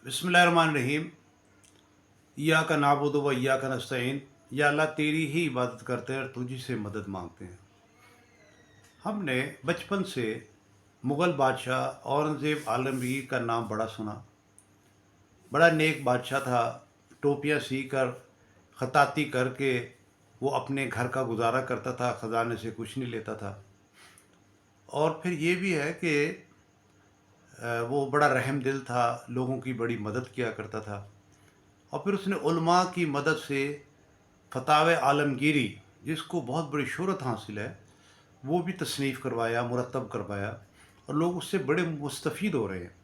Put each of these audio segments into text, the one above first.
बिस्मिल्लाहिर्रहमानिर्रहीम। इय्याका नअबुदु व इय्याका नस्तईन। या अल्लाह तेरी ही इबादत करते हैं और तुझी से मदद मांगते हैं। हमने बचपन से मुग़ल बादशाह औरंगज़ेब आलमगीर का नाम बड़ा सुना। बड़ा नेक बादशाह था। टोपियाँ सी कर ख़ताती करके वो अपने घर का गुजारा करता था, ख़जाने से कुछ नहीं लेता था। और फिर ये भी है कि वो बड़ा रहम दिल था, लोगों की बड़ी मदद किया करता था। और फिर उसने उलमा की मदद से फ़तावे आलमगीरी, जिसको बहुत बड़ी शोहरत हासिल है, वो भी तसनीफ़ करवाया, मुरतब करवाया, और लोग उससे बड़े मुस्तफ़ीद हो रहे हैं।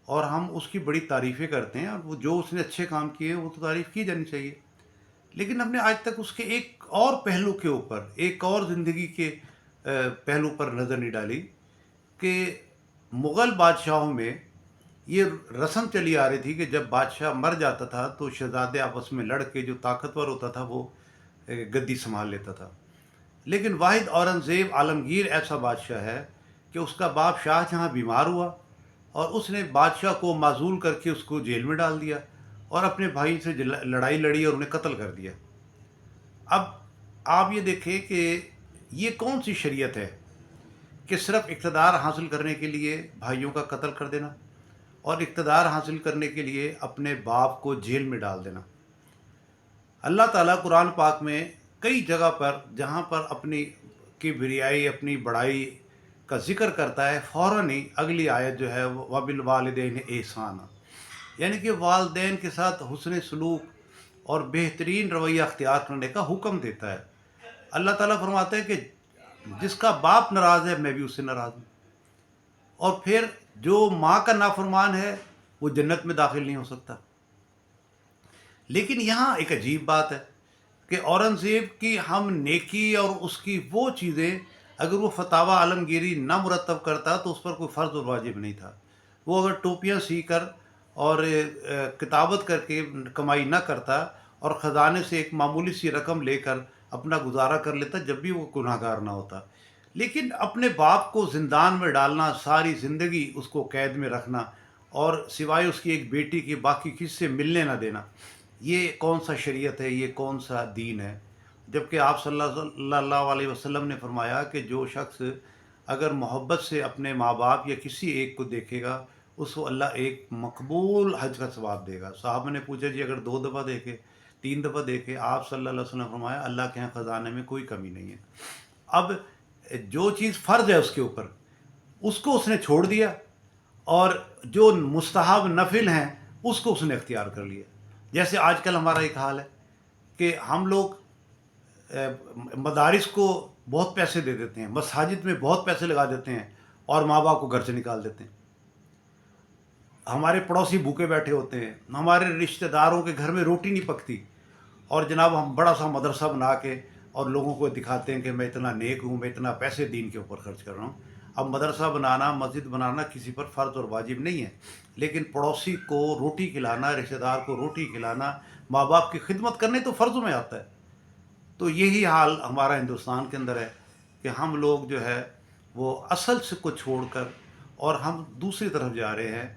और हम उसकी बड़ी तारीफ़ें करते हैं, और वो जो उसने अच्छे काम किए हैं वो तो तारीफ़ की जानी चाहिए। लेकिन हमने आज तक उसके एक और पहलू के ऊपर, एक और ज़िंदगी के पहलू पर नज़र नहीं डाली कि मुग़ल बादशाहों में ये रस्म चली आ रही थी कि जब बादशाह मर जाता था तो शहज़ादे आपस में लड़ के जो ताकतवर होता था वो गद्दी संभाल लेता था। लेकिन वाहिद औरंगज़ेब आलमगीर ऐसा बादशाह है कि उसका बाप शाहजहाँ बीमार हुआ और उसने बादशाह को माज़ूल करके उसको जेल में डाल दिया और अपने भाई से लड़ाई लड़ी और उन्हें कत्ल कर दिया। अब आप ये देखें कि ये कौन सी शरीयत है कि सिर्फ़ इक़्तिदार हासिल करने के लिए भाइयों का कत्ल कर देना और इक़्तिदार हासिल करने के लिए अपने बाप को जेल में डाल देना। अल्लाह ताला कुरान पाक में कई जगह पर जहाँ पर अपनी किब्रियाई, अपनी बड़ाई का ज़िक्र करता है, फ़ौरन ही अगली आयत जो है वो वबिल वालिदैन एहसाना, यानी कि वालिदैन के साथ हुस्न सलूक और बेहतरीन रवैया अख्तियार करने का हुक्म देता है। अल्लाह ताला फरमाता है कि जिसका बाप नाराज़ है मैं भी उससे नाराज़ हूँ। और फिर जो माँ का नाफरमान है वो जन्नत में दाखिल नहीं हो सकता। लेकिन यहाँ एक अजीब बात है कि औरंगज़ेब की हम नेकी और उसकी वो चीज़ें, अगर वो फ़तावा आलमगीरी ना मुरतब करता तो उस पर कोई फ़र्ज़ और वाजिब नहीं था। वो अगर टोपियाँ सी कर और किताबत करके कमाई ना करता और ख़जाने से एक मामूली सी रकम लेकर अपना गुजारा कर लेता, जब भी वो गुनहगार ना होता। लेकिन अपने बाप को ज़िंदान में डालना, सारी ज़िंदगी उसको कैद में रखना और सिवाय उसकी एक बेटी के बाकी किसी से मिलने ना देना, ये कौन सा शरीयत है, ये कौन सा दीन है? जबकि आप सल्लल्लाहु अलैहि वसल्लम ने फरमाया कि जो शख्स अगर मोहब्बत से अपने माँ बाप या किसी एक को देखेगा, उसको अल्लाह एक मकबूल हज का सवाब देगा। साहबा ने पूछा, जी अगर 2 दफ़ा देखे, 3 दफ़ा देखे? आप सल्लल्लाहु अलैहि वसल्लम ने फरमाया, अल्लाह के यहाँ ख़ज़ाने में कोई कमी नहीं है। अब जो चीज़ फ़र्ज़ है उसके ऊपर, उसको उसने छोड़ दिया, और जो मुस्तहब नफ़िल हैं उसको उसने इख्तियार कर लिया। जैसे आजकल हमारा एक हाल है कि हम लोग मदारिस को बहुत पैसे दे देते हैं, मसाजिद में बहुत पैसे लगा देते हैं और माँ बाप को घर से निकाल देते हैं। हमारे पड़ोसी भूखे बैठे होते हैं, हमारे रिश्तेदारों के घर में रोटी नहीं पकती, और जनाब हम बड़ा सा मदरसा बना के और लोगों को दिखाते हैं कि मैं इतना नेक हूँ, मैं इतना पैसे दीन के ऊपर खर्च कर रहा हूँ। अब मदरसा बनाना, मस्जिद बनाना किसी पर फ़र्ज़ और वाजिब नहीं है, लेकिन पड़ोसी को रोटी खिलाना, रिश्तेदार को रोटी खिलाना, माँ बाप की खिदमत करनी तो फ़र्ज़ों में आता है। तो यही हाल हमारा हिंदुस्तान के अंदर है कि हम लोग जो है वो असल से को छोड़कर और हम दूसरी तरफ जा रहे हैं।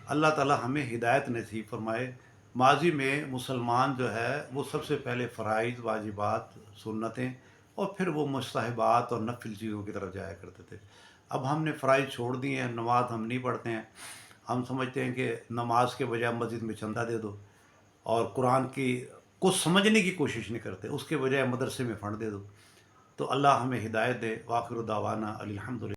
अल्लाह ताला हमें हिदायत नसीब फरमाए। माज़ी में मुसलमान जो है वो सबसे पहले फ़राइज़, वाजिबात, सुन्नतें और फिर वो मुस्तहबात और नफ़िल चीज़ों की तरफ जाया करते थे। अब हमने फ़राइज़ छोड़ दिए हैं, नमाज़ हम नहीं पढ़ते हैं। हम समझते हैं कि नमाज के बजाय मस्जिद में चंदा दे दो, और कुरान की को समझने की कोशिश नहीं करते, उसके बजाय मदरसे में फ़ंड दे दो। तो अल्लाह हमें हिदायत दे। व आखिर दावाना अनिल हम्दुलिल्लाह।